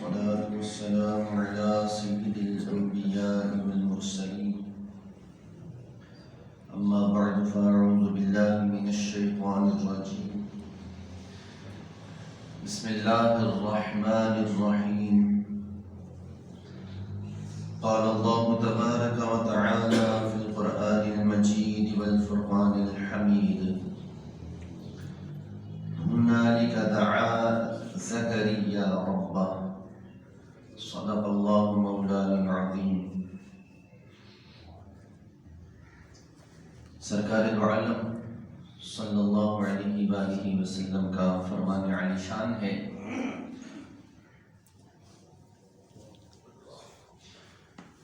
والصلاة والسلام على سيد الأنبياء والمرسلين أما بعد فأعوذ بالله من الشيطان الرجيم بسم الله الرحمن الرحيم قال الله تبارك وتعالى في القرآن المجيد والفرقان الحميد هنالك دعا زكريا ربه صدق الله مولانا العظيم۔ سرکار دو عالم صلی اللہ علیہ وآلہ وسلم کا فرمان عالی شان ہے،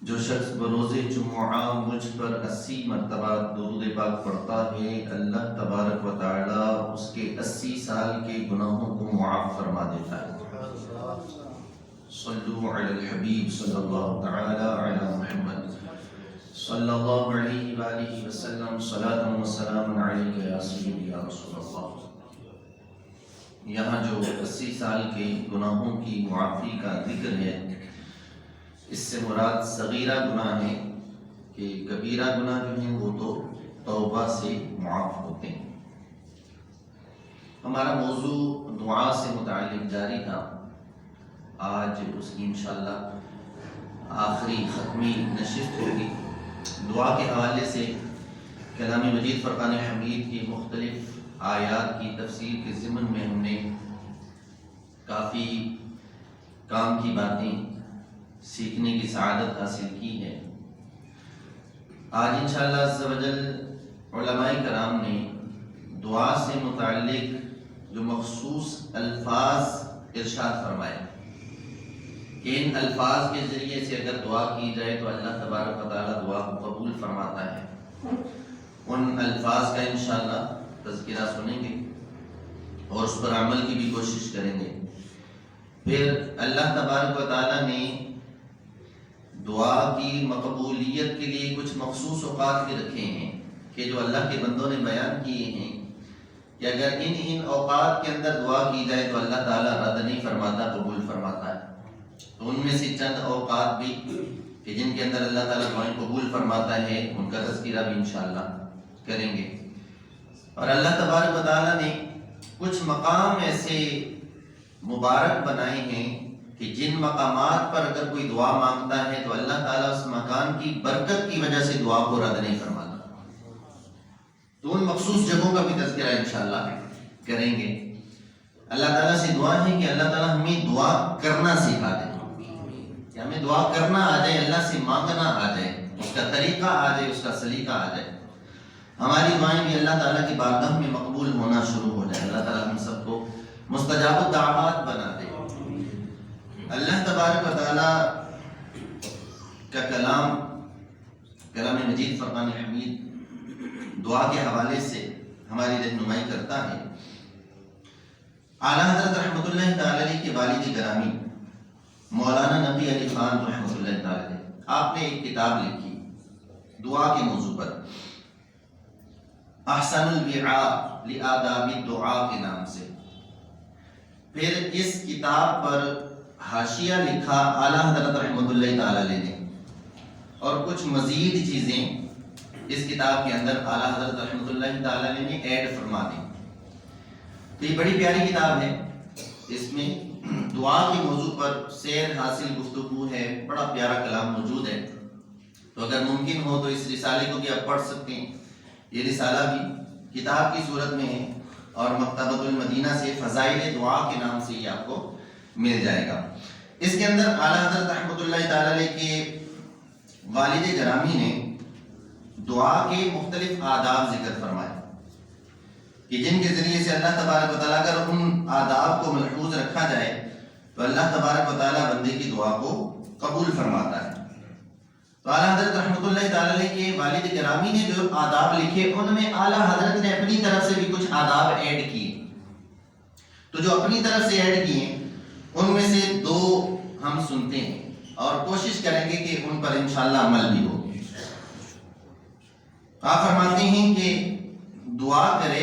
جو شخص بروز جمعہ مجھ پر 80 مرتبہ درود پاک پڑھتا ہے، اللہ تبارک و تعالی اس کے 80 سال کے گناہوں کو معاف فرما دیتا ہے۔ صلو علی الحبیب صلی اللہ تعالی علی محمد صلی اللہ علیہ وآلہ وسلم، صلاۃ و سلام علیک یا سیدی یا رسول اللہ۔ یہاں جو 80 سال کے گناہوں کی معافی کا ذکر ہے، اس سے مراد صغیرہ گناہ ہے کہ کبیرہ گناہ جو ہیں وہ تو توبہ سے معاف ہوتے ہیں۔ ہمارا موضوع دعا سے متعلق جاری تھا، آج اس کی انشاءاللہ آخری ختمی نشست ہوگی۔ دعا کے حوالے سے کلام مجید فرقان حمید کی مختلف آیات کی تفسیر کے ضمن میں ہم نے کافی کام کی باتیں سیکھنے کی سعادت حاصل کی ہے۔ آج انشاءاللہ عز و جل علماء کرام نے دعا سے متعلق جو مخصوص الفاظ ارشاد فرمائے کہ ان الفاظ کے ذریعے سے اگر دعا کی جائے تو اللہ تبارک و تعالیٰ دعا کو قبول فرماتا ہے، ان الفاظ کا انشاءاللہ تذکرہ سنیں گے اور اس پر عمل کی بھی کوشش کریں گے۔ پھر اللہ تبارک و تعالیٰ نے دعا کی مقبولیت کے لیے کچھ مخصوص اوقات بھی رکھے ہیں کہ جو اللہ کے بندوں نے بیان کیے ہیں کہ اگر ان اوقات کے اندر دعا کی جائے تو اللہ تعالیٰ رد نہیں فرماتا، قبول فرماتا ہے۔ تو ان میں سے چند اوقات بھی کہ جن کے اندر اللہ تعالیٰ دعائیں قبول فرماتا ہے، ان کا تذکرہ بھی انشاءاللہ کریں گے۔ اور اللہ تبارک و تعالیٰ نے کچھ مقام ایسے مبارک بنائے ہیں کہ جن مقامات پر اگر کوئی دعا مانگتا ہے تو اللہ تعالیٰ اس مکان کی برکت کی وجہ سے دعا کو رد نہیں فرماتا۔ تو ان مخصوص جگہوں کا بھی تذکرہ انشاءاللہ کریں گے۔ اللہ تعالیٰ سے دعا ہے کہ اللہ تعالیٰ ہمیں دعا کرنا سکھا دے، کہ ہمیں دعا کرنا آ جائے، اللہ سے مانگنا آ جائے، اس کا طریقہ آ جائے، اس کا سلیقہ آ جائے، ہماری دعائیں بھی اللہ تعالیٰ کی بارگاہ میں مقبول ہونا شروع ہو جائے۔ اللہ تعالیٰ ہم سب کو مستجاب الدعوات بنا دے۔ اللہ تبارک و تعالیٰ کا کلام مجید فرقان حمید دعا کے حوالے سے ہماری رہنمائی کرتا ہے۔ اعلیٰ حضرت رحمۃ اللہ تعالی علیہ کے والد گرامی مولانا نبی علی خان رحمۃ اللہ تعالی علیہ، آپ نے ایک کتاب لکھی دعا کے موضوع پر، احسن الوعاء لآداب الدعاء کے نام سے۔ پھر اس کتاب پر حاشیہ لکھا اعلیٰ حضرت رحمۃ اللہ تعالی علیہ نے، اور کچھ مزید چیزیں اس کتاب کے اندر اعلیٰ حضرت رحمۃ اللہ تعالی علیہ نے ایڈ فرما دی۔ تو یہ بڑی پیاری کتاب ہے، اس میں دعا کے موضوع پر سیر حاصل گفتگو ہے، بڑا پیارا کلام موجود ہے۔ تو اگر ممکن ہو تو اس رسالے کو بھی آپ پڑھ سکتے ہیں۔ یہ رسالہ بھی کتاب کی صورت میں ہے اور مکتبۃ المدینہ سے فضائل دعا کے نام سے یہ آپ کو مل جائے گا۔ اس کے اندر اعلیٰ حضرت رحمۃ اللہ تعالی علیہ کے والد گرامی نے دعا کے مختلف آداب ذکر فرمائے کہ جن کے ذریعے سے اللہ تبارک و تعالیٰ اگر ان آداب کو ملحوظ رکھا جائے تو اللہ تبارک و تعالیٰ بندے کی دعا کو قبول فرماتا ہے۔ تو اعلیٰ حضرت رحمۃ اللہ تعالی علیہ کے والد گرامی نے جو آداب لکھے، ان میں اعلیٰ حضرت نے اپنی طرف سے بھی کچھ آداب ایڈ کیے۔ تو جو اپنی طرف سے ایڈ کیے ان میں سے 2 ہم سنتے ہیں اور کوشش کریں گے کہ ان پر انشاءاللہ عمل بھی ہو۔ آپ فرماتے ہیں کہ دعا کرے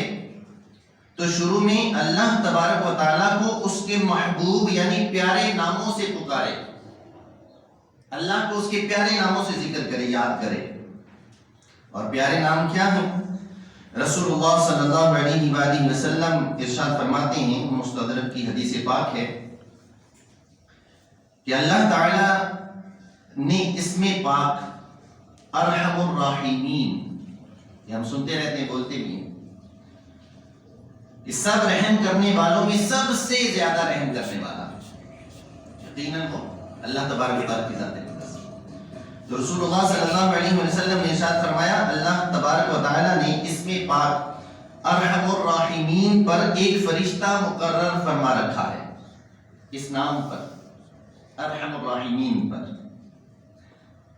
تو شروع میں اللہ تبارک و تعالیٰ کو اس کے محبوب یعنی پیارے ناموں سے پکارے، اللہ کو اس کے پیارے ناموں سے ذکر کرے، یاد کرے۔ اور پیارے نام کیا ہیں؟ رسول اللہ صلی اللہ علیہ وآلہ وسلم ارشاد فرماتے ہیں، مستدرک کی حدیث پاک ہے کہ اللہ تعالی نے اسم پاک ارحم الراحمین، یہ ہم سنتے رہتے ہیں، بولتے بھی ہیں کہ سب رحم کرنے والوں میں سب سے زیادہ رحم کرنے والا یقیناً ہو اللہ تبارک و تعالیٰ کی ذات اقدس۔ تو رسول اللہ صلی اللہ علیہ وسلم نے ارشاد فرمایا، اللہ تبارک و تعالیٰ نے اسم پاک ارحم الراحمین پر ایک فرشتہ مقرر فرما رکھا ہے، اس نام پر ارحم الراحمین پر۔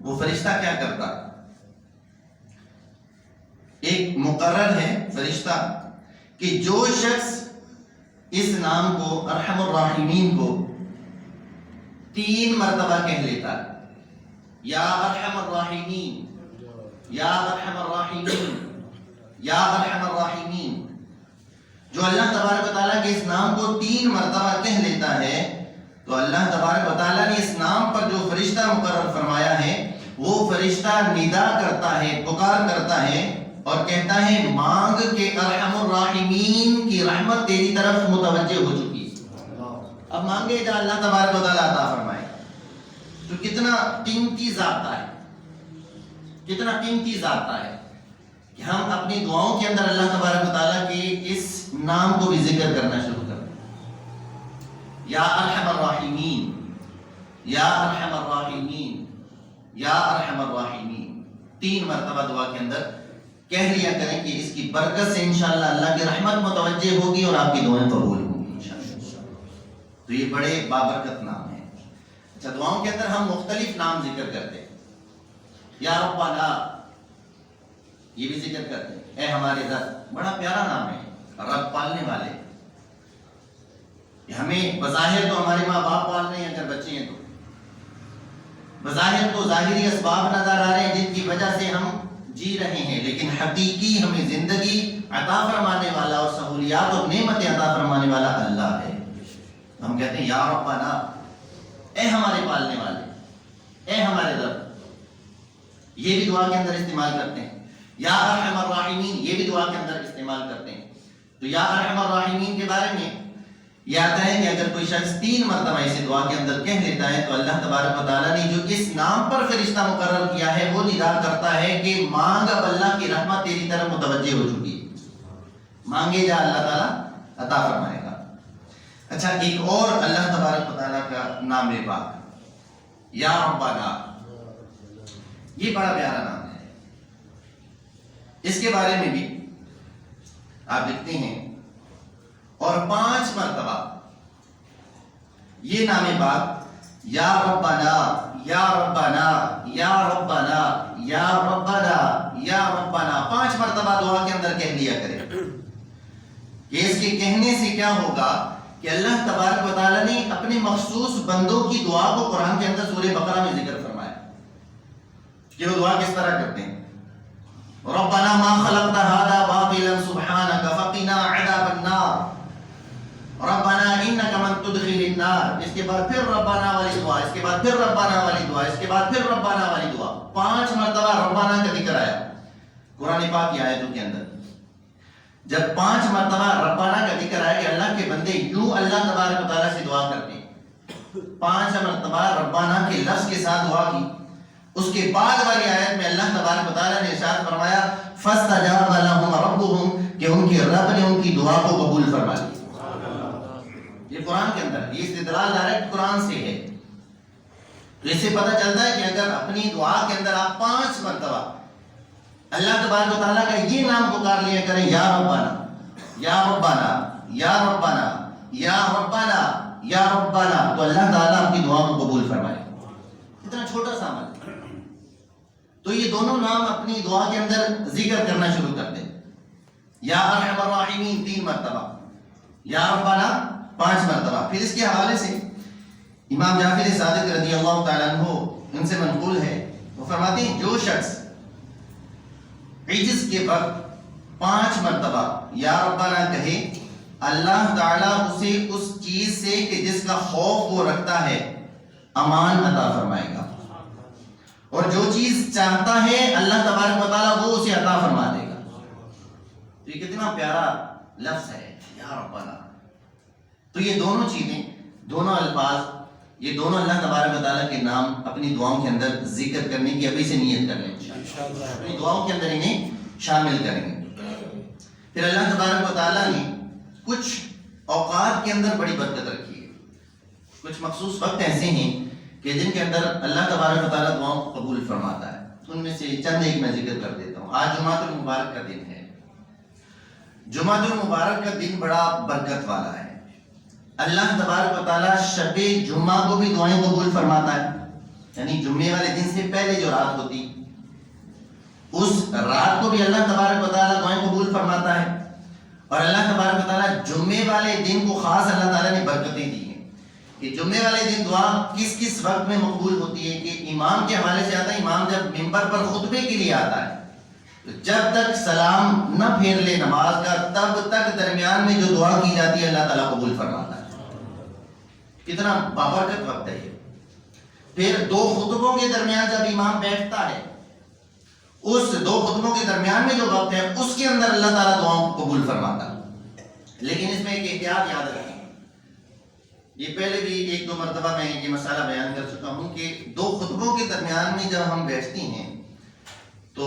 وہ فرشتہ کیا کرتا؟ ایک مقرر ہے فرشتہ کہ جو شخص اس نام کو ارحم الراحمین کو 3 مرتبہ کہہ لیتا ہے، یا ارحم الراحمین، یا ارحم الراحمین، یا ارحم الراحمین، جو اللہ تبارک و تعالیٰ کے اس نام کو 3 مرتبہ کہہ لیتا ہے تو اللہ تبارک و تعالیٰ نے اس نام پر جو فرشتہ مقرر فرمایا ہے وہ فرشتہ ندا کرتا ہے، پکار کرتا ہے اور کہتا ہے مانگ کہ ارحم الراحمین کی رحمت تیری طرف متوجہ ہو چکی ہے، اب مانگے جا اللہ تبارک و تعالیٰ عطا فرمائے۔ تو کتنا قیمتی ضابطہ ہے، کتنا قیمتی ضابطہ ہے کہ ہم اپنی دعاؤں کے اندر اللہ تبارک و تعالیٰ کے اس نام کو بھی ذکر کرنا شروع کریں، یا ارحم الراحمین، یا ارحم الراحمین، یا ارحم الراحمین، 3 مرتبہ دعا کے اندر کہہ لیا کریں کہ اس کی برکت سے انشاءاللہ اللہ کی رحمت متوجہ ہوگی اور آپ کی دعائیں قبول ہوں گی انشاءاللہ۔ تو یہ بڑے بابرکت نام ہیں۔ اچھا، دعاؤں کے اندر ہم مختلف نام ذکر کرتے ہیں، یا ربنا یہ بھی ذکر کرتے ہیں، اے ہمارے رب، بڑا پیارا نام ہے، رب پالنے والے۔ ہمیں بظاہر تو ہمارے ماں باپ پال رہے ہیں اگر بچے ہیں تو، بظاہر تو ظاہری اسباب نظر آ رہے ہیں جن کی وجہ سے ہم جی رہے ہیں، لیکن حقیقی ہمیں زندگی عطا فرمانے والا اور سہولیات اور نعمتیں عطا فرمانے والا اللہ ہے۔ ہم کہتے ہیں یا ربنا، اے ہمارے پالنے والے، اے ہمارے رب، یہ بھی دعا کے اندر استعمال کرتے ہیں۔ یا ارحم الراحمین یہ بھی دعا کے اندر استعمال کرتے ہیں۔ تو یا ارحم الراحمین کے بارے میں یہ آتا ہے کہ اگر کوئی شخص 3 مرتبہ اسے دعا کے اندر کہہ لیتا ہے تو اللہ تبارک و تعالیٰ نے جو اس نام پر فرشتہ مقرر کیا ہے وہ ندا کرتا ہے کہ مانگ، اب اللہ کی رحمت تیری طرف متوجہ ہو چکی ہے، مانگے جا اللہ تعالیٰ عطا فرمائے گا۔ اچھا، ایک اور اللہ تبارک و تعالیٰ کا نام پاک یا ربنا، یہ بڑا پیارا نام ہے۔ اس کے بارے میں بھی آپ لکھتے ہیں، اور 5 مرتبہ یہ نام پاک یا ربنا، یا ربنا، یا ربنا، یا ربنا، یا ربنا 5 مرتبہ دعا کے اندر کہہ لیا کرے کہ اس کے کہنے سے کیا ہوگا کہ اللہ تبارک و تعالیٰ نے اپنے مخصوص بندوں کی دعا کو قرآن کے اندر سورہ بقرہ میں ذکر فرمایا کہ وہ دعا کس طرح کرتے ہیں۔ ربنا ما خلقت هذا باطلا سبحانك فقنا عذاب النار، ربنا انك من تدخل النار، اس کے بعد پھر ربنا والی دعا، اس کے بعد پھر ربنا والی دعا، اس کے بعد پھر ربنا والی دعا، 5 مرتبہ ربنا کا ذکر آیا قرآن پاک کی آیتوں کے اندر۔ جب 5 مرتبہ ربنا کا ذکر آیا کہ اللہ کے بندے یوں اللہ تبارک و تعالیٰ سے دعا کرتے ہیں، 5 مرتبہ ربنا کے لفظ کے ساتھ دعا کی، اس کے بعد والی آیت میں اللہ تبارک و تعالیٰ نے ارشاد فرمایا فَاسْتَجَابَ لَهُمْ رَبُّهُمْ کہ ان کے رب نے ان کی دعا کو قبول فرما لی۔ یہ قرآن کے اندر، یہ استدلال ڈائریکٹ قرآن سے ہے۔ تو اس سے پتہ چلتا ہے کہ اگر اپنی دعا کے اندر آپ 5 مرتبہ اللہ تبارک و تعالیٰ کا یہ نام پکار لیا کریں، یا ربنا، یا ربنا، یا ربنا، یا ربنا، یا ربنا، تو اللہ تعالیٰ آپ کی دعا کو قبول فرمائے۔ اتنا چھوٹا سا عمل، تو یہ دونوں نام اپنی دعا کے اندر ذکر کرنا شروع کر دیں۔ یا ارحم الراحمین 3 مرتبہ، یا ربنا 5 مرتبہ۔ پھر اس کے حوالے سے امام جعفر صادق رضی اللہ تعالیٰ عنہ ان سے منقول ہے، وہ فرماتے ہیں جو شخص عجز کے وقت 5 مرتبہ یا ربنا کہے اللہ تعالیٰ اسے اس چیز سے کہ جس کا خوف وہ رکھتا ہے امان عطا فرمائے گا، اور جو چیز چاہتا ہے اللہ تبارک و تعالیٰ وہ اسے عطا فرما دے گا۔ تو یہ کتنا پیارا لفظ ہے یا ربنا۔ تو یہ دونوں چیزیں، دونوں الفاظ، یہ دونوں اللہ تبارک و تعالیٰ کے نام اپنی دعاؤں کے اندر ذکر کرنے کی ابھی سے نیت کر لیں، اپنی دعاؤں کے اندر انہیں شامل کریں گے۔ پھر اللہ تبارک و تعالیٰ نے کچھ اوقات کے اندر بڑی برکت رکھی ہے، کچھ مخصوص وقت ایسے ہیں کہ جن کے اندر اللہ تبارک و تعالیٰ دعاؤں کو قبول فرماتا ہے۔ ان میں سے چند ایک میں ذکر کر دیتا ہوں۔ آج جمعۃ المبارک کا دن ہے۔ جمعۃ المبارک کا دن بڑا برکت والا ہے۔ اللہ تبارک و تعالیٰ شب جمعہ کو بھی دعائیں قبول فرماتا ہے، یعنی جمعے والے دن سے پہلے جو رات ہوتی اس رات کو بھی اللہ تبارک و تعالیٰ دعائیں قبول فرماتا ہے۔ اور اللہ تبارک و تعالیٰ جمعے والے دن کو خاص اللہ تعالیٰ نے برکتیں دی ہیں کہ جمعے والے دن دعا کس کس وقت میں مقبول ہوتی ہے، کہ امام کے حوالے سے آتا ہے، امام جب منبر پر خطبے کے لیے آتا ہے تو جب تک سلام نہ پھیر لے نماز کا تب تک درمیان میں جو دعا کی جاتی ہے اللہ تعالیٰ قبول فرماتا ہے۔ کتنا بابرکت وقت ہے یہ۔ پھر دو خطبوں کے درمیان جب امام بیٹھتا ہے، اس دو خطبوں کے درمیان میں جو وقت ہے اس کے اندر اللہ تعالیٰ دعاؤں کو قبول فرماتا ہے۔ لیکن اس میں ایک احتیاط یاد رکھیں، یہ پہلے بھی ایک دو مرتبہ میں یہ مسئلہ بیان کر چکا ہوں کہ دو خطبوں کے درمیان میں جب ہم بیٹھتے ہیں تو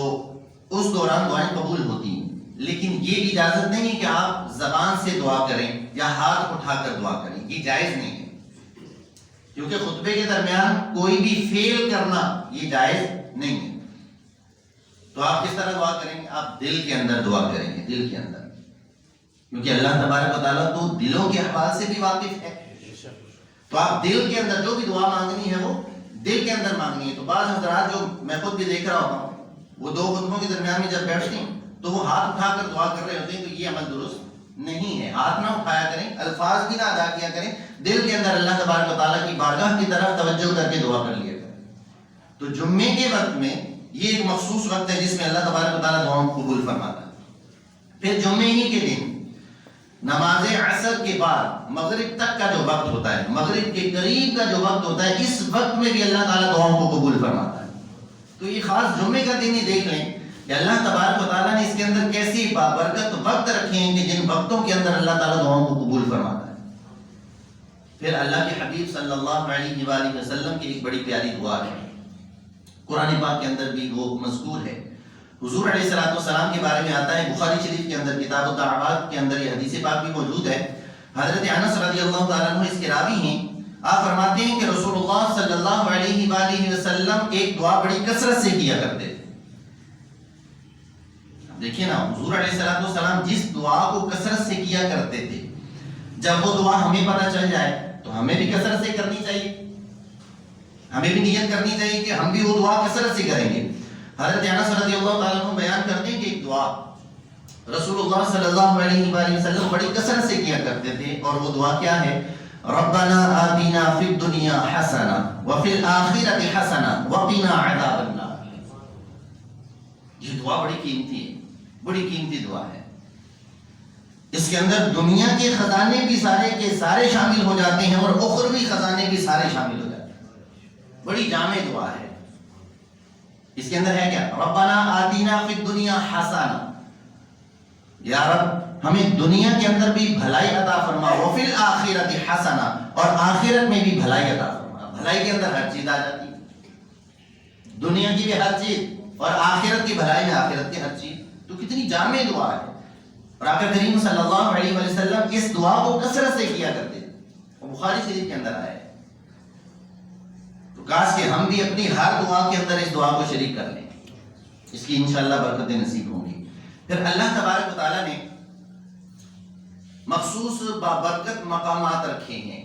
اس دوران دعائیں قبول ہوتی ہیں، لیکن یہ اجازت نہیں ہے کہ آپ زبان سے دعا کریں یا ہاتھ اٹھا کر دعا کریں، یہ جائز نہیں ہے، کیونکہ خطبے کے درمیان کوئی بھی فعل کرنا یہ جائز نہیں ہے۔ تو آپ کس طرح دعا کریں گے؟ آپ دل کے اندر دعا کریں گے، دل کے اندر، کیونکہ اللہ تبارک و تعالیٰ تو دلوں کے احوال سے بھی واقف ہے۔ تو آپ دل کے اندر جو بھی دعا مانگنی ہے وہ دل کے اندر مانگنی ہے۔ تو بعض حضرات جو میں خود بھی دیکھ رہا ہوتا ہوں، وہ دو خطبوں کے درمیان میں جب بیٹھتے ہیں تو وہ ہاتھ اٹھا کر دعا کر رہے ہوتے ہیں، تو یہ عمل درست نہیں ہے۔ ہاتھ نہ اٹھایا کریں، الفاظ بھی نہ ادا کیا کریں، دل کے اندر اللہ تبارک و تعالیٰ کی بارگاہ کی طرف توجہ کر کے دعا کر لیا کریں۔ تو جمعے کے وقت میں یہ ایک مخصوص وقت ہے جس میں اللہ تبارک و تعالیٰ دعاؤں کو قبول فرماتا ہے۔ پھر جمعے ہی کے دن نماز عصر کے بعد مغرب تک کا جو وقت ہوتا ہے، مغرب کے قریب کا جو وقت ہوتا ہے، اس وقت میں بھی اللہ تعالیٰ دعاؤں کو قبول فرماتا ہے۔ تو یہ خاص جمعے کا دن ہی دیکھ لیں کہ اللہ تبارک و تعالیٰ نے اس کے اندر کیسی بابرکت وقت رکھے ہیں کہ جن وقتوں کے اندر اللہ تعالیٰ دعاؤں کو قبول فرماتا ہے۔ پھر اللہ کے حبیب صلی اللہ علیہ وآلہ وسلم کی ایک بڑی پیاری دعا ہے، قرآن پاک کے اندر بھی وہ مذکور ہے۔ حضور علیہ السلام کے بارے میں آتا ہے بخاری شریف کے اندر کتاب الدعوات کے اندر، یہ حدیث پاک بھی موجود ہے۔ حضرت انس رضی اللہ تعالیٰ عنہ اس کے راوی ہیں۔ آپ فرماتے ہیں کہ رسول اللہ صلی اللہ علیہ وآلہ وسلم ایک دعا بڑی کثرت سے کیا کرتے تھے۔ دیکھیں نا، حضور علیہ السلام جس دعا کو کثرت سے کیا کرتے تھے، جب وہ دعا ہمیں پتہ چل جائے تو ہمیں بھی کثرت سے کرنی چاہیے، ہمیں بھی نیت کرنی چاہیے کہ ہم بھی وہ دعا کثرت سے کریں گے۔ حضرت انس رضی اللہ تعالیٰ عنہ بیان کرتے ہیں کہ ایک دعا رسول اللہ صلی اللہ علیہ وآلہ وسلم بڑی کثرت سے کیا کرتے تھے، اور وہ دعا کیا ہے؟ ربنا آتنا فی الدنیا حسنہ وفی الآخرۃ حسنہ وقنا عذاب النار۔ یہ دعا بڑی قیمتی ہے، بڑی قیمتی دعا ہے۔ اس کے اندر دنیا کے خزانے بھی سارے کے سارے شامل ہو جاتے ہیں اور اخروی خزانے بھی سارے شامل ہو جاتے ہیں۔ بڑی جامع دعا ہے۔ اس کے اندر ہے کیا؟ ربنا آتینا فی الدنیا حسنہ، یا رب ہمیں دنیا کے اندر بھی بھلائی عطا فرما، وفی الآخرۃ حسنہ، اور آخرت میں بھی بھلائی عطا فرما۔ بھلائی کے اندر ہر چیز آ جاتی ہے، دنیا کی بھی ہر چیز اور آخرت کی بھلائی میں آخرت کی ہر چیز۔ تو کتنی جامع دعا ہے، اور آقا کریم صلی اللہ علیہ وسلم اس دعا کو کثرت سے کیا کرتے تھے، وہ بخاری شریف کے اندر آیا ہے۔ تو کاش کہ ہم بھی اپنی ہر دعا کے اندر اس دعا کو شریک کر لیں، اس کی انشاءاللہ برکتیں نصیب ہوں گی۔ پھر اللہ تبارک و تعالیٰ نے مخصوص بابرکت مقامات رکھے ہیں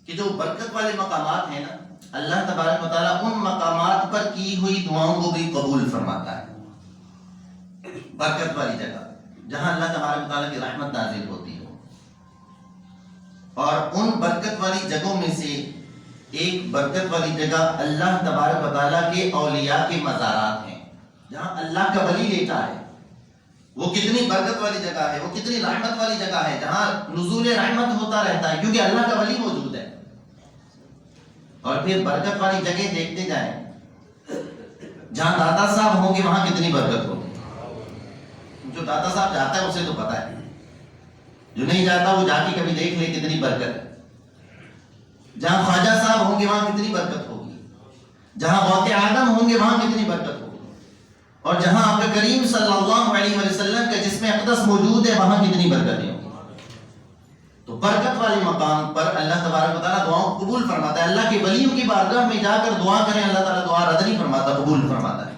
کہ جو برکت والے مقامات ہیں نا، اللہ تبارک و تعالیٰ ان مقامات پر کی ہوئی دعاؤں کو بھی قبول فرماتا ہے۔ برکت والی جگہ جہاں اللہ تبارک و تعالیٰ کی رحمت نازل ہوتی ہو، اور ان برکت والی جگہوں میں سے ایک برکت والی جگہ اللہ تبارک و تعالیٰ کے اولیاء کے مزارات ہیں، جہاں اللہ کا ولی لیتا ہے۔ وہ کتنی برکت والی جگہ ہے، وہ کتنی رحمت والی جگہ ہے، جہاں نزول رحمت ہوتا رہتا ہے کیونکہ اللہ کا ولی موجود ہے۔ اور پھر برکت والی جگہ دیکھتے جائیں، جہاں داتا صاحب ہوں گے وہاں کتنی برکت ہوگی۔ جو داتا صاحب جاتا ہے اسے تو پتا ہے، جو نہیں جاتا وہ جا کے کبھی دیکھ لے کتنی برکت ہے۔ جہاں خواجہ صاحب ہوں گے وہاں کتنی برکت ہوگی، جہاں غوث آدم ہوں گے وہاں کتنی برکت ہوگی، اور جہاں آپ کے کریم صلی اللہ علیہ وسلم کا جسم اقدس موجود ہے وہاں کتنی برکتیں ہوں گی۔ تو برکت والے مقام پر اللہ تبارک و تعالیٰ دعاؤں کو قبول فرماتا ہے۔ اللہ کے ولیوں کی بارگاہ میں جا کر دعا کریں، اللہ تعالیٰ دعا رد نہیں فرماتا، قبول فرماتا ہے۔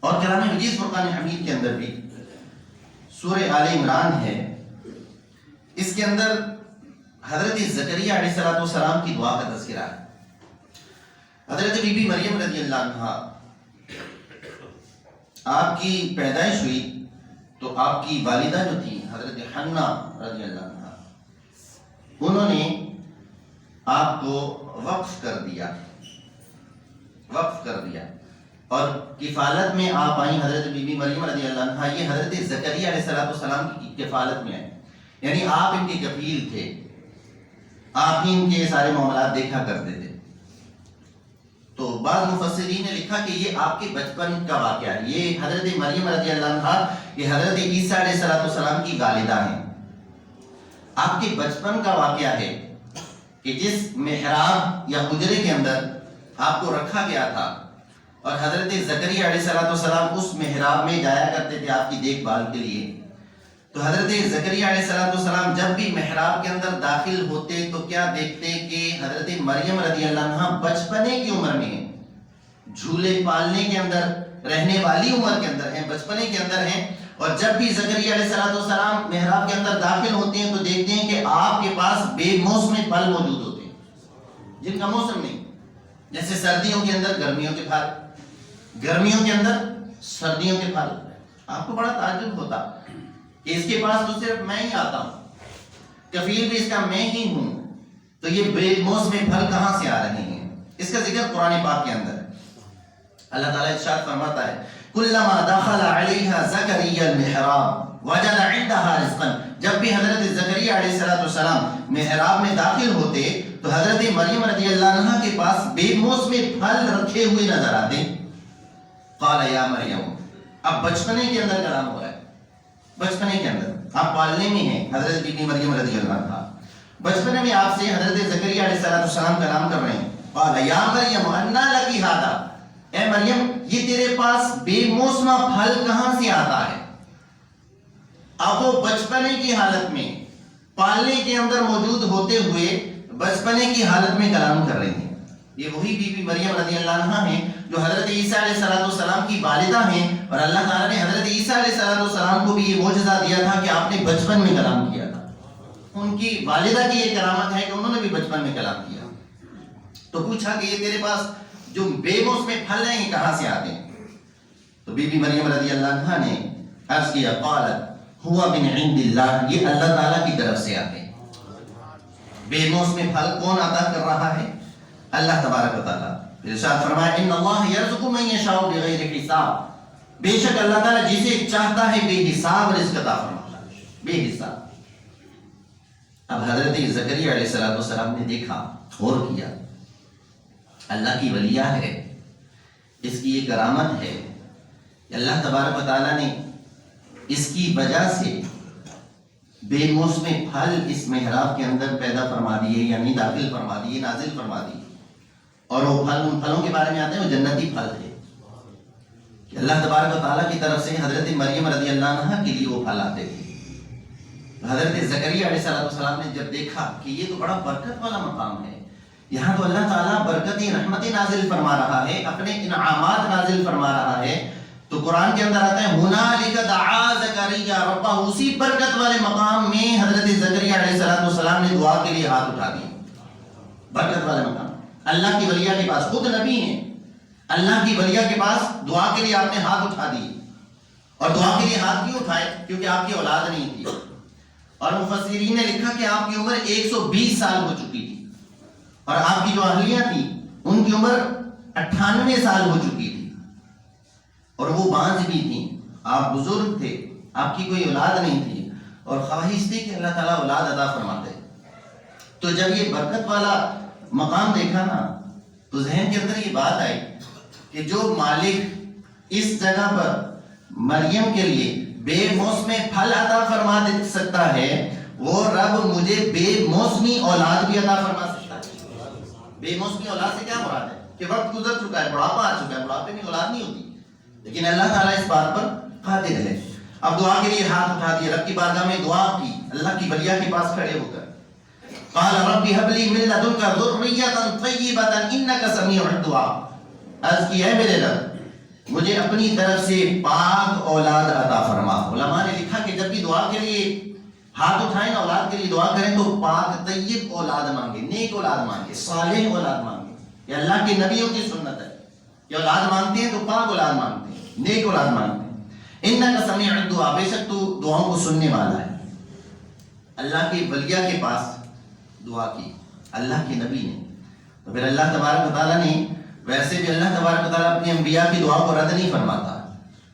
اور کلام مجید فرقان حمید کے اندر بھی سورہ آل عمران ہے، اس کے اندر حضرت زکریا علیہ السلام کی دعا کا تذکرہ ہے۔ حضرت بی بی مریم رضی اللہ عنہا آپ کی پیدائش ہوئی تو آپ کی والدہ جو تھی حضرت حنہ رضی اللہ عنہا، انہوں نے آپ کو وقف کر دیا اور کفالت میں آپ آئیں حضرت بی بی مریم رضی اللہ عنہا۔ یہ حضرت زکریا علیہ السلام کی کفالت میں آئے، یعنی آپ ان کے کفیل تھے، آپ ہی ان کے سارے معاملات دیکھا کرتے تھے۔ تو بعض مفسرین نے لکھا کہ یہ آپ کے بچپن کا واقعہ ہے۔ یہ حضرت مریم رضی اللہ عنہا یہ حضرت عیسیٰ علیہ السلام کی والدہ ہیں۔ آپ کے بچپن کا واقعہ ہے کہ جس محراب یا حجرے کے اندر آپ کو رکھا گیا تھا اور حضرت زکریا علیہ السلام اس محراب میں جایا کرتے تھے آپ کی دیکھ بھال کے لیے، تو حضرت زکریا علیہ السلام جب بھی محراب کے اندر داخل ہوتے تو کیا دیکھتے کہ حضرت مریم رضی اللہ عنہا بچپنے کی عمر میں ہیں، جھولے پالنے کے اندر رہنے والی عمر کے اندر ہیں، بچپنے کے اندر ہیں، اور جب بھی زکریا علیہ السلام محراب کے اندر داخل ہوتے ہیں تو دیکھتے ہیں کہ آپ کے پاس بے موسم پھل موجود ہوتے ہیں جن کا موسم نہیں، جیسے سردیوں کے اندر گرمیوں کے پھل، گرمیوں کے اندر سردیوں کے پھل۔ آپ کو بڑا تعجب ہوتا کہ اس کے پاس تو صرف میں ہی آتا ہوں، کفیل بھی اس کا میں ہی ہوں، تو یہ بے موسم پھل کہاں سے آ رہے ہیں؟ اس کا ذکر قرآن پاک کے اندر ہے۔ اللہ تعالیٰ ارشاد فرماتا ہے کلما دخل علیہا زکریا المحراب وجد عندها رزقا، جب بھی حضرت زکریا علیہ السلام محراب میں داخل ہوتے تو حضرت مریم رضی اللہ عنہا کے پاس بے موسم پھل رکھے ہوئے نظر آتے۔ قال یا مریم، اب بچپنے کے اندر کلام ہو رہا ہے، بچپنے کے اندر آپ پالنے میں ہیں، حضرت بی بی مریم رضی اللہ عنہا بچپنے میں آپ سے حضرت زکریا علیہ السلام کلام کر رہے ہیں۔ قال یا مریم انا لکی ھذا، اے مریم یہ تیرے پاس بے موسمہ پھل کہاں سے آتا ہے؟ اب وہ بچپنے کی حالت میں پالنے کے اندر موجود ہوتے ہوئے بچپنے کی حالت میں کلام کر رہے ہیں۔ یہ وہی بی بی مریم رضی اللہ عنہا ہیں جو حضرت عیسیٰ علیہ السلام کی والدہ ہیں، اور اللہ تعالیٰ نے حضرت عیسیٰ علیہ السلام کو بھی یہ معجزہ دیا تھا کہ آپ نے بچپن میں کلام کیا تھا۔ ان کی والدہ کی یہ کرامت ہے کہ انہوں نے بھی بچپن میں کلام کیا۔ تو پوچھا کہ یہ تیرے پاس جو بے موسم پھل ہیں یہ کہاں سے آتے ہیں؟ تو بی بی مریم رضی اللہ عنہا نے عرض کیا قالت ہوا من عند اللہ، یہ اللہ تعالیٰ کی طرف سے آتے ہیں۔ بے موسم پھل کون عطا کر رہا ہے؟ اللہ تبارک و تعالیٰ۔ ارشاد فرمایا ان اللہ یرزق من یشاء بغیر حساب، بے شک اللہ تعالیٰ جسے چاہتا ہے بے حساب رزق عطا فرماتا ہے، بے حساب۔ اب حضرت زکریا علیہ السلام نے دیکھا، غور کیا، اللہ کی ولیہ ہے، اس کی یہ کرامت ہے، اللہ تبارک و تعالیٰ نے اس کی وجہ سے بے موسم پھل اس محراب کے اندر پیدا فرما دیے، یعنی داخل فرما دیے، نازل فرما دیے، اور وہ پھل ان پھلوں کے بارے میں آتے ہیں وہ جنتی پھل تھے کہ اللہ تبارک و تعالیٰ کی طرف سے حضرت مریم رضی اللہ عنہا کے لیے وہ پھل آتے تھے۔ حضرت زکریا علیہ السلام نے جب دیکھا کہ یہ تو بڑا برکت والا مقام ہے، یہاں تو اللہ تعالیٰ برکتی رحمتیں نازل فرما رہا ہے، اپنے انعامات نازل فرما رہا ہے، تو قرآن کے اندر آتا ہے ہنالک دعا زکریا ربہ، اسی برکت والے مقام میں حضرت زکریا علیہ السلام نے دعا کے لیے ہاتھ اٹھا دیے۔ برکت والے مقام، اللہ کی ولیہ کے پاس، خود نبی ہیں، اللہ کی ولیہ کے پاس دعا کے لیے آپ نے ہاتھ اٹھا دیے۔ اور دعا کے لیے ہاتھ کیوں اٹھائے؟ کیونکہ آپ کی اولاد نہیں تھی، اور مفسرین نے لکھا کہ آپ کی عمر 120 سال ہو چکی تھی، اور آپ کی جو اہلیہ تھی ان کی عمر 98 سال ہو چکی تھی، اور وہ بانجھ بھی تھیں، آپ بزرگ تھے، آپ کی کوئی اولاد نہیں تھی اور خواہش تھی کہ اللہ تعالیٰ اولاد عطا فرماتے، تو جب یہ برکت والا مقام دیکھا نا تو ذہن کے اندر یہ بات آئی کہ جو مالک اس جگہ پر مریم کے لیے بے موسم پھل عطا فرما سکتا ہے، وہ رب مجھے بے موسمی اولاد بھی عطا فرما سکتا ہے۔ بے موسمی اولاد سے کیا مراد ہے کہ وقت گزر چکا ہے، بڑھاپا آ چکا ہے، بڑھاپے میں اولاد نہیں ہوتی، لیکن اللہ تعالیٰ اس بات پر قادر ہے۔ اب دعا کے لیے ہاتھ اٹھا دیا، رب کی بارگاہ میں دعا کی، اللہ کی ولیہ کے پاس کھڑے ہو کر قال رب هب لي من لدنك ذرية طيبة انك سميع الدعاء، عرض کی ہے میرے رب مجھے اپنی طرف سے پاک اولاد عطا فرما۔ علماء نے لکھا کہ جب بھی دعا کے لیے ہاتھ اٹھائیں نا، اولاد کے لیے دعا کریں تو پاک طیب اولاد مانگے، نیک اولاد مانگے، صالح اولاد مانگے۔ یہ اللہ کے نبیوں کی سنت ہے کہ اولاد مانگتے ہیں تو پاک اولاد مانگتے ہیں، نیک اولاد مانگتے ہیں۔ انک سمیع الدعاء، بے شک تو دعاؤں کو سننے والا ہے۔ اللہ کی ولیہ کے پاس دعا کی اللہ کے نبی نے، تو پھر اللہ تبارک و تعالیٰ نے، ویسے بھی اللہ تبارک و تعالیٰ اپنی انبیاء کی دعا کو رد نہیں فرماتا،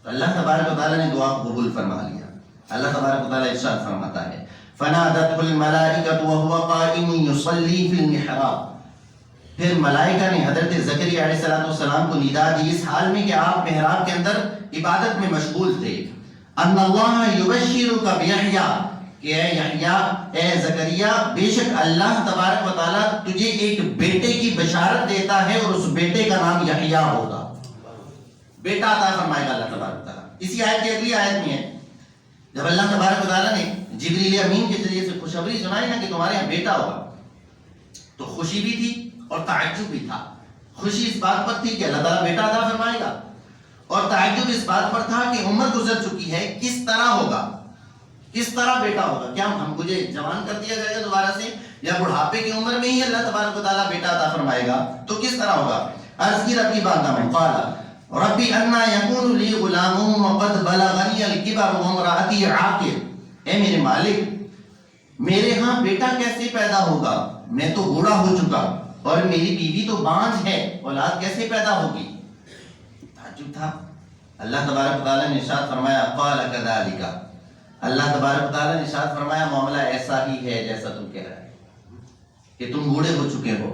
تو اللہ تبارک و تعالیٰ نے دعا کو قبول فرما لیا۔ اللہ تبارک و تعالیٰ ارشاد فرماتا ہے فنادته الملائکۃ وهو قائم یصلی فی المحراب، پھر ملائکہ نے حضرت زکریا علیہ السلام کو ندا دی اس حال میں کہ آپ محراب کے اندر عبادت میں مشغول تھے۔ ان اللہ یبشرک بیحییٰ، کہ اے یحییٰ، اے زکریا، بے شک اللہ تبارک و تعالیٰ تجھے ایک بیٹے کی بشارت دیتا ہے اور اس بیٹے کا نام یحییٰ ہوگا، بیٹا عطا فرمائے گا اللہ تبارک و تعالیٰ۔ اسی آیت کی اگلی آیت میں ہے جب اللہ تبارک و تعالیٰ نے جبریل امین کے ذریعے سے خوشخبری سنائی نا کہ تمہارے یہاں بیٹا ہوگا، تو خوشی بھی تھی اور تعجب بھی تھا۔ خوشی اس بات پر تھی کہ اللہ تعالیٰ بیٹا عطا فرمائے گا، اور تعجب اس بات پر تھا کہ عمر گزر چکی ہے، کس طرح ہوگا، کس طرح بیٹا ہوگا، کیا ہم مجھے جوان کر دیا جائے گا دوبارہ سے، یا بڑھاپے کی عمر میں ہی اللہ تبارک و تعالیٰ بیٹا عطا فرمائے گا، تو کس طرح ہوگا؟ عرض کی رب کی بارگاہ میں قال ربی انا یکون لی غلام وقد بلغنی الکبر وامرأتی عاقر، اے میرے مالک میرے ہاں بیٹا کیسے پیدا ہوگا، میں تو بوڑھا ہو چکا اور میری بیوی تو بانجھ ہے، اولاد کیسے پیدا ہوگی؟ تعجب تھا۔ اللہ تبارک و تعالیٰ نے ارشاد فرمایا قال کذالک، اللہ تبارک و تعالیٰ نے ارشاد فرمایا معاملہ ایسا ہی ہے جیسا تم کہہ رہا ہے کہ تم بوڑھے ہو چکے ہو،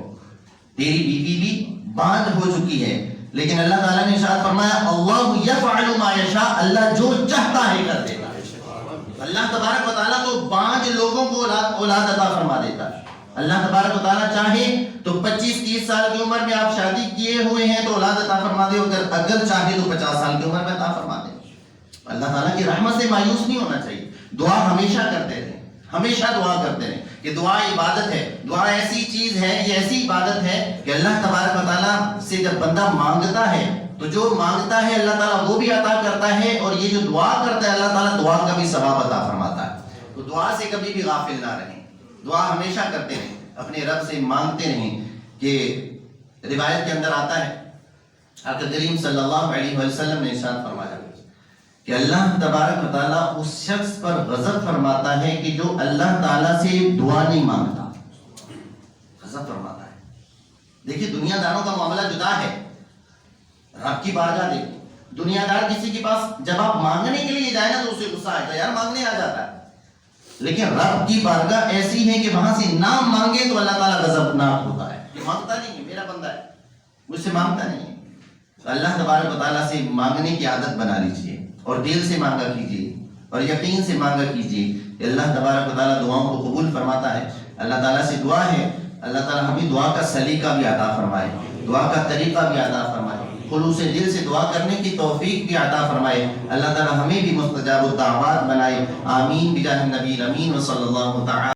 تیری بیوی بھی بانجھ ہو چکی ہے، لیکن اللہ تعالیٰ نے ارشاد فرمایا اللہ یفعل ما یشاء، اللہ جو چاہتا ہے کر دیتا ہے۔ اللہ تبارک و تعالیٰ تو بانجھ لوگوں کو اولاد عطا فرما دیتا ہے۔ اللہ تبارک و تعالیٰ چاہے تو 25-30 سال کی عمر میں آپ شادی کیے ہوئے ہیں تو اولاد عطا فرما دے، اگر چاہے تو 50 سال کی عمر میں عطا فرما دے۔ اللہ تعالیٰ کی رحمت سے مایوس نہیں ہونا چاہیے، دعا ہمیشہ کرتے رہیں، ہمیشہ دعا کرتے رہیں کہ دعا عبادت ہے، دعا ایسی چیز ہے، یہ ایسی عبادت ہے کہ اللہ تبارک و تعالیٰ سے جب بندہ مانگتا ہے تو جو مانگتا ہے اللہ تعالیٰ وہ بھی عطا کرتا ہے، اور یہ جو دعا کرتا ہے اللہ تعالیٰ دعا کا بھی ثواب عطا فرماتا ہے۔ تو دعا سے کبھی بھی غافل نہ رہیں، دعا ہمیشہ کرتے رہیں، اپنے رب سے مانگتے رہیں۔ کہ روایت کے اندر آتا ہے آقا کریم صلی اللہ علیہ وسلم نے ارشاد فرمایا کہ اللہ تبارک و تعالیٰ اس شخص پر غضب فرماتا ہے کہ جو اللہ تعالیٰ سے دعا نہیں مانگتا، غضب فرماتا ہے۔ دیکھیے دنیا داروں کا معاملہ جدا ہے، رب کی بارگاہ دیکھیں، دنیا دار کسی کے پاس جب آپ مانگنے کے لیے جائیں نا تو اسے غصہ آتا ہے، یار مانگنے آ جاتا ہے، لیکن رب کی بارگاہ ایسی ہے کہ وہاں سے نہ مانگے تو اللہ تعالیٰ غضبناک ہوتا ہے کہ مانگتا نہیں ہے، میرا بندہ ہے مجھ سے مانگتا نہیں ہے۔ تو اللہ تبارک و تعالیٰ سے مانگنے کی عادت بنا لیجیے اور دل سے مانگا کیجیے اور یقین سے مانگا کیجیے کہ اللہ تبارک و تعالیٰ دعاؤں کو قبول فرماتا ہے۔ اللہ تعالیٰ سے دعا ہے اللہ تعالیٰ ہمیں دعا کا سلیقہ بھی عطا فرمائے، دعا کا طریقہ بھی عطا فرمائے، خلوص دل سے دعا کرنے کی توفیق بھی عطا فرمائے۔ اللہ تعالیٰ ہمیں بھی مستجاب الدعوات بنائے، آمین بجاہ النبی الامین وصلی اللہ تعالی